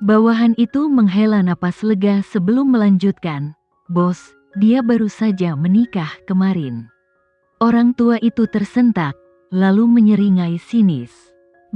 Bawahan itu menghela napas lega sebelum melanjutkan, "Bos, dia baru saja menikah kemarin." Orang tua itu tersentak, lalu menyeringai sinis.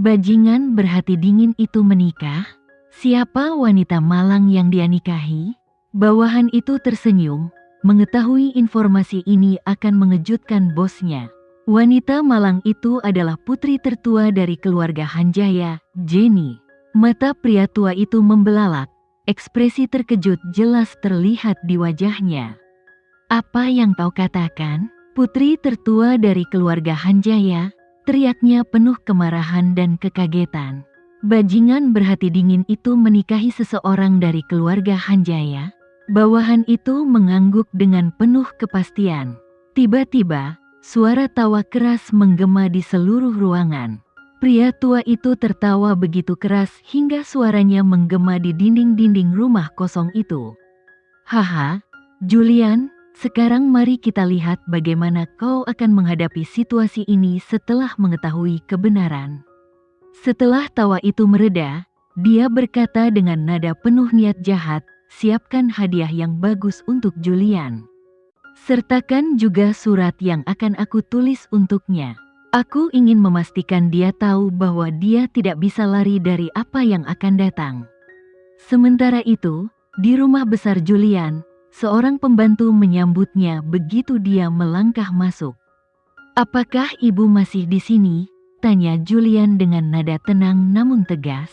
Bajingan berhati dingin itu menikah? Siapa wanita malang yang dia nikahi? Bawahan itu tersenyum, mengetahui informasi ini akan mengejutkan bosnya. Wanita malang itu adalah putri tertua dari keluarga Hanjaya, Jenny. Mata pria tua itu membelalak, ekspresi terkejut jelas terlihat di wajahnya. "Apa yang kau katakan? Putri tertua dari keluarga Hanjaya?" teriaknya penuh kemarahan dan kekagetan. Bajingan berhati dingin itu menikahi seseorang dari keluarga Hanjaya? Bawahan itu mengangguk dengan penuh kepastian. Tiba-tiba, suara tawa keras menggema di seluruh ruangan. Pria tua itu tertawa begitu keras hingga suaranya menggema di dinding-dinding rumah kosong itu. "Haha, Julian, sekarang mari kita lihat bagaimana kau akan menghadapi situasi ini setelah mengetahui kebenaran." Setelah tawa itu mereda, dia berkata dengan nada penuh niat jahat, "Siapkan hadiah yang bagus untuk Julian. Sertakan juga surat yang akan aku tulis untuknya. Aku ingin memastikan dia tahu bahwa dia tidak bisa lari dari apa yang akan datang." Sementara itu, di rumah besar Julian, seorang pembantu menyambutnya begitu dia melangkah masuk. "Apakah ibu masih di sini?" tanya Julian dengan nada tenang namun tegas.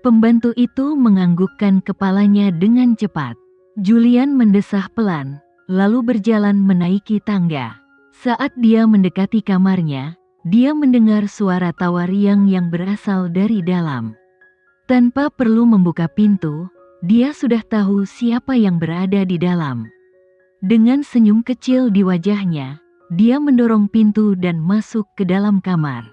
Pembantu itu menganggukkan kepalanya dengan cepat. Julian mendesah pelan, lalu berjalan menaiki tangga. Saat dia mendekati kamarnya, dia mendengar suara tawa riang yang berasal dari dalam. Tanpa perlu membuka pintu, dia sudah tahu siapa yang berada di dalam. Dengan senyum kecil di wajahnya, dia mendorong pintu dan masuk ke dalam kamar.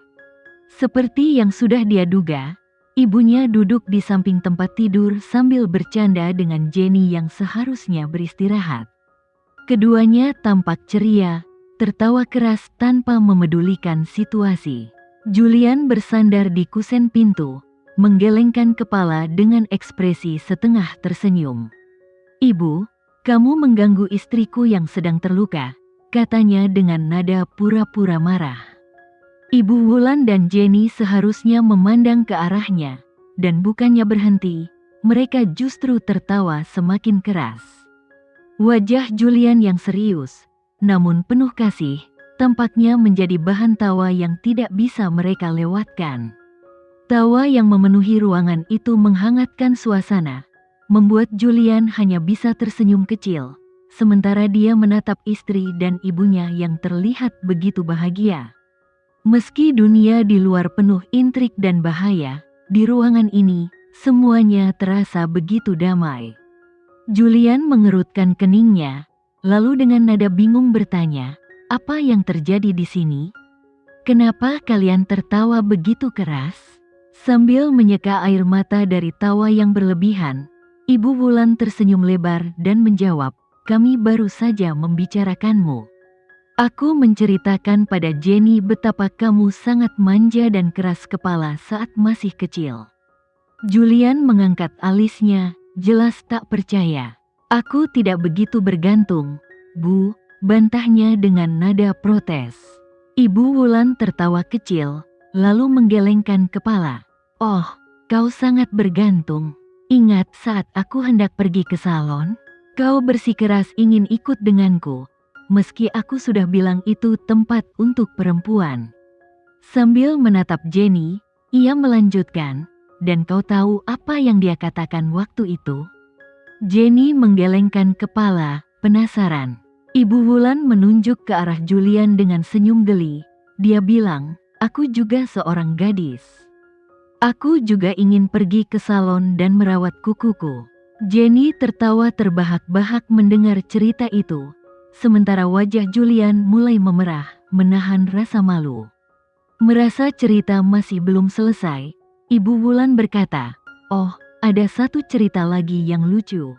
Seperti yang sudah dia duga, ibunya duduk di samping tempat tidur sambil bercanda dengan Jenny yang seharusnya beristirahat. Keduanya tampak ceria, tertawa keras tanpa memedulikan situasi. Julian bersandar di kusen pintu, menggelengkan kepala dengan ekspresi setengah tersenyum. "Ibu, kamu mengganggu istriku yang sedang terluka," katanya dengan nada pura-pura marah. Ibu Wulan dan Jenny seharusnya memandang ke arahnya, dan bukannya berhenti, mereka justru tertawa semakin keras. Wajah Julian yang serius, namun penuh kasih, tampaknya menjadi bahan tawa yang tidak bisa mereka lewatkan. Tawa yang memenuhi ruangan itu menghangatkan suasana, membuat Julian hanya bisa tersenyum kecil, sementara dia menatap istri dan ibunya yang terlihat begitu bahagia. Meski dunia di luar penuh intrik dan bahaya, di ruangan ini, semuanya terasa begitu damai. Julian mengerutkan keningnya, lalu dengan nada bingung bertanya, "Apa yang terjadi di sini? Kenapa kalian tertawa begitu keras?" Sambil menyeka air mata dari tawa yang berlebihan, Ibu Wulan tersenyum lebar dan menjawab, "Kami baru saja membicarakanmu. Aku menceritakan pada Jenny betapa kamu sangat manja dan keras kepala saat masih kecil." Julian mengangkat alisnya, jelas tak percaya. "Aku tidak begitu bergantung, Bu," bantahnya dengan nada protes. Ibu Wulan tertawa kecil, lalu menggelengkan kepala. "Oh, kau sangat bergantung. Ingat saat aku hendak pergi ke salon? Kau bersikeras ingin ikut denganku, meski aku sudah bilang itu tempat untuk perempuan." Sambil menatap Jenny, ia melanjutkan, "Dan kau tahu apa yang dia katakan waktu itu?" Jenny menggelengkan kepala, penasaran. Ibu Wulan menunjuk ke arah Julian dengan senyum geli. Dia bilang, "Aku juga seorang gadis. Aku juga ingin pergi ke salon dan merawat kukuku." Jenny tertawa terbahak-bahak mendengar cerita itu, sementara wajah Julian mulai memerah, menahan rasa malu. Merasa cerita masih belum selesai, Ibu Wulan berkata, "Oh, ada satu cerita lagi yang lucu."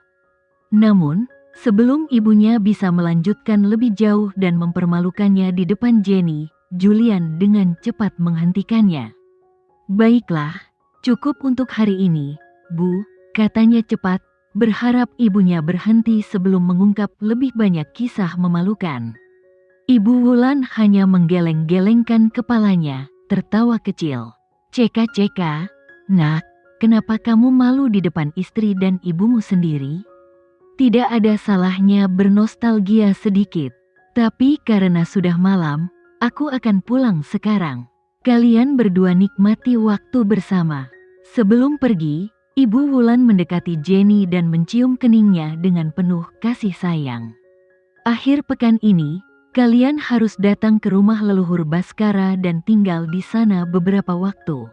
Namun, sebelum ibunya bisa melanjutkan lebih jauh dan mempermalukannya di depan Jenny, Julian dengan cepat menghentikannya. "Baiklah, cukup untuk hari ini. Bu, katanya cepat, berharap ibunya berhenti sebelum mengungkap lebih banyak kisah memalukan. Ibu Wulan hanya menggeleng-gelengkan kepalanya, tertawa kecil. Ceka-ceka, nak, kenapa kamu malu di depan istri dan ibumu sendiri? Tidak ada salahnya bernostalgia sedikit. Tapi karena sudah malam, aku akan pulang sekarang. Kalian berdua nikmati waktu bersama. Sebelum pergi, Ibu Wulan mendekati Jenny dan mencium keningnya dengan penuh kasih sayang. Akhir pekan ini, kalian harus datang ke rumah leluhur Baskara dan tinggal di sana beberapa waktu.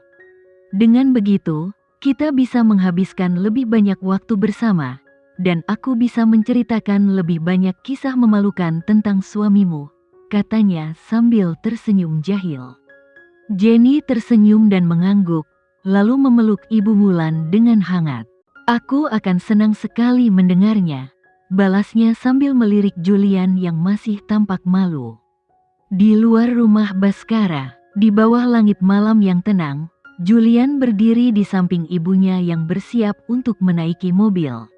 Dengan begitu, kita bisa menghabiskan lebih banyak waktu bersama, dan aku bisa menceritakan lebih banyak kisah memalukan tentang suamimu, katanya sambil tersenyum jahil. Jenny tersenyum dan mengangguk, lalu memeluk Ibu Wulan dengan hangat. Aku akan senang sekali mendengarnya, balasnya sambil melirik Julian yang masih tampak malu. Di luar rumah Baskara, di bawah langit malam yang tenang, Julian berdiri di samping ibunya yang bersiap untuk menaiki mobil.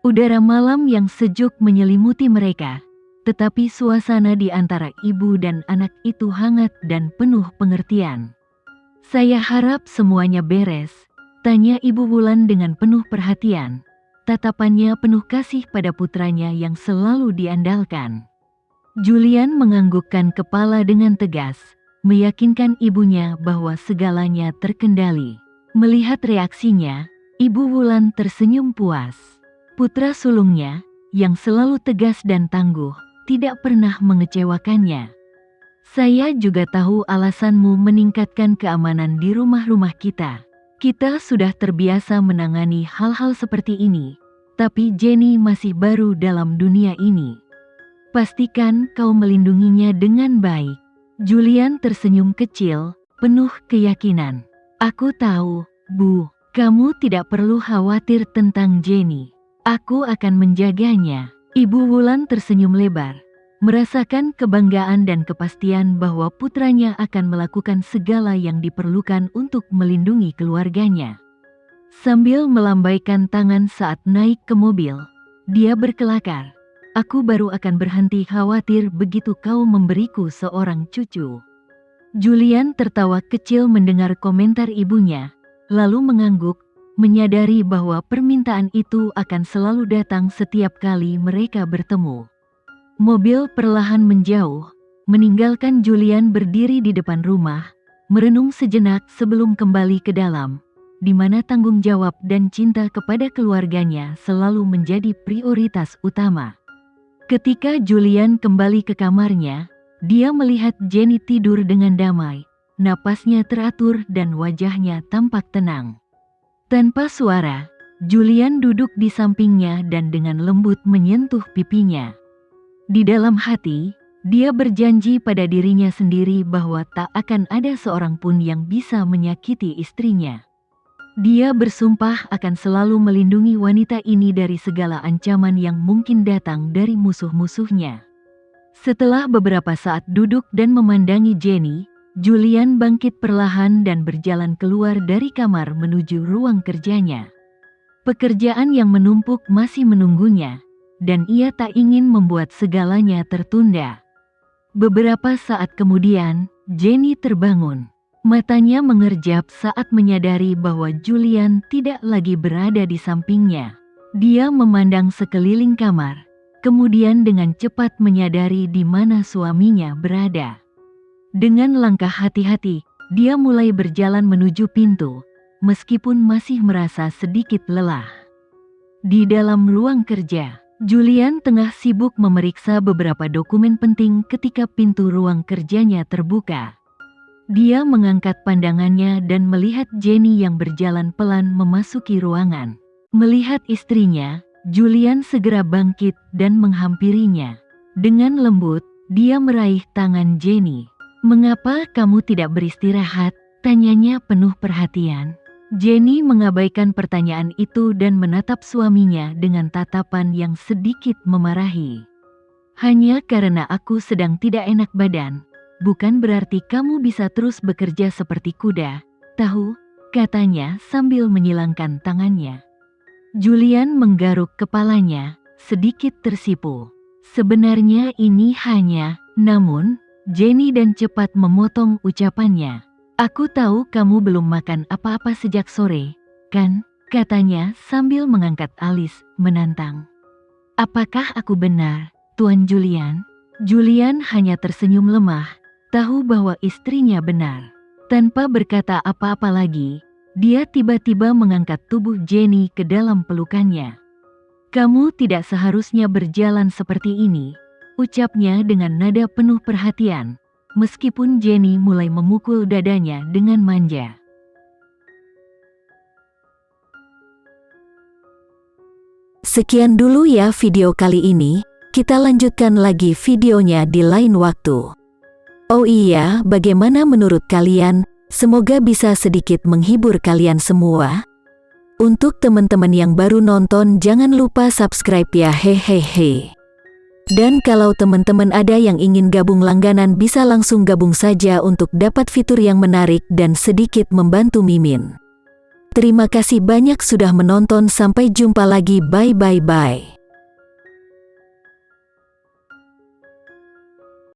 Udara malam yang sejuk menyelimuti mereka, tetapi suasana di antara ibu dan anak itu hangat dan penuh pengertian. Saya harap semuanya beres, tanya Ibu Wulan dengan penuh perhatian. Tatapannya penuh kasih pada putranya yang selalu diandalkan. Julian menganggukkan kepala dengan tegas, meyakinkan ibunya bahwa segalanya terkendali. Melihat reaksinya, Ibu Wulan tersenyum puas. Putra sulungnya, yang selalu tegas dan tangguh, tidak pernah mengecewakannya. Saya juga tahu alasanmu meningkatkan keamanan di rumah-rumah kita. Kita sudah terbiasa menangani hal-hal seperti ini, tapi Jenny masih baru dalam dunia ini. Pastikan kau melindunginya dengan baik. Julian tersenyum kecil, penuh keyakinan. Aku tahu, Bu, kamu tidak perlu khawatir tentang Jenny. Aku akan menjaganya. Ibu Wulan tersenyum lebar, merasakan kebanggaan dan kepastian bahwa putranya akan melakukan segala yang diperlukan untuk melindungi keluarganya. Sambil melambaikan tangan saat naik ke mobil, dia berkelakar, "Aku baru akan berhenti khawatir begitu kau memberiku seorang cucu." Julian tertawa kecil mendengar komentar ibunya, lalu mengangguk, menyadari bahwa permintaan itu akan selalu datang setiap kali mereka bertemu. Mobil perlahan menjauh, meninggalkan Julian berdiri di depan rumah, merenung sejenak sebelum kembali ke dalam, di mana tanggung jawab dan cinta kepada keluarganya selalu menjadi prioritas utama. Ketika Julian kembali ke kamarnya, dia melihat Jenny tidur dengan damai, napasnya teratur dan wajahnya tampak tenang. Tanpa suara, Julian duduk di sampingnya dan dengan lembut menyentuh pipinya. Di dalam hati, dia berjanji pada dirinya sendiri bahwa tak akan ada seorang pun yang bisa menyakiti istrinya. Dia bersumpah akan selalu melindungi wanita ini dari segala ancaman yang mungkin datang dari musuh-musuhnya. Setelah beberapa saat duduk dan memandangi Jenny, Julian bangkit perlahan dan berjalan keluar dari kamar menuju ruang kerjanya. Pekerjaan yang menumpuk masih menunggunya, dan ia tak ingin membuat segalanya tertunda. Beberapa saat kemudian, Jenny terbangun. Matanya mengerjap saat menyadari bahwa Julian tidak lagi berada di sampingnya. Dia memandang sekeliling kamar, kemudian dengan cepat menyadari di mana suaminya berada. Dengan langkah hati-hati, dia mulai berjalan menuju pintu, meskipun masih merasa sedikit lelah. Di dalam ruang kerja, Julian tengah sibuk memeriksa beberapa dokumen penting ketika pintu ruang kerjanya terbuka. Dia mengangkat pandangannya dan melihat Jenny yang berjalan pelan memasuki ruangan. Melihat istrinya, Julian segera bangkit dan menghampirinya. Dengan lembut, dia meraih tangan Jenny. "Mengapa kamu tidak beristirahat?" tanyanya penuh perhatian. Jenny mengabaikan pertanyaan itu dan menatap suaminya dengan tatapan yang sedikit memarahi. "Hanya karena aku sedang tidak enak badan, bukan berarti kamu bisa terus bekerja seperti kuda. Tahu, katanya sambil menyilangkan tangannya. Julian menggaruk kepalanya, sedikit tersipu. Sebenarnya ini hanya, namun, Jenny dan cepat memotong ucapannya. Aku tahu kamu belum makan apa-apa sejak sore, kan? Katanya sambil mengangkat alis, menantang. Apakah aku benar, Tuan Julian? Julian hanya tersenyum lemah, tahu bahwa istrinya benar. Tanpa berkata apa-apa lagi, dia tiba-tiba mengangkat tubuh Jenny ke dalam pelukannya. Kamu tidak seharusnya berjalan seperti ini, ucapnya dengan nada penuh perhatian, meskipun Jenny mulai memukul dadanya dengan manja. Sekian dulu ya video kali ini, kita lanjutkan lagi videonya di lain waktu. Oh iya, bagaimana menurut kalian? Semoga bisa sedikit menghibur kalian semua. Untuk teman-teman yang baru nonton jangan lupa subscribe ya, hehehe. Dan kalau teman-teman ada yang ingin gabung langganan bisa langsung gabung saja untuk dapat fitur yang menarik dan sedikit membantu Mimin. Terima kasih banyak sudah menonton, sampai jumpa lagi, bye.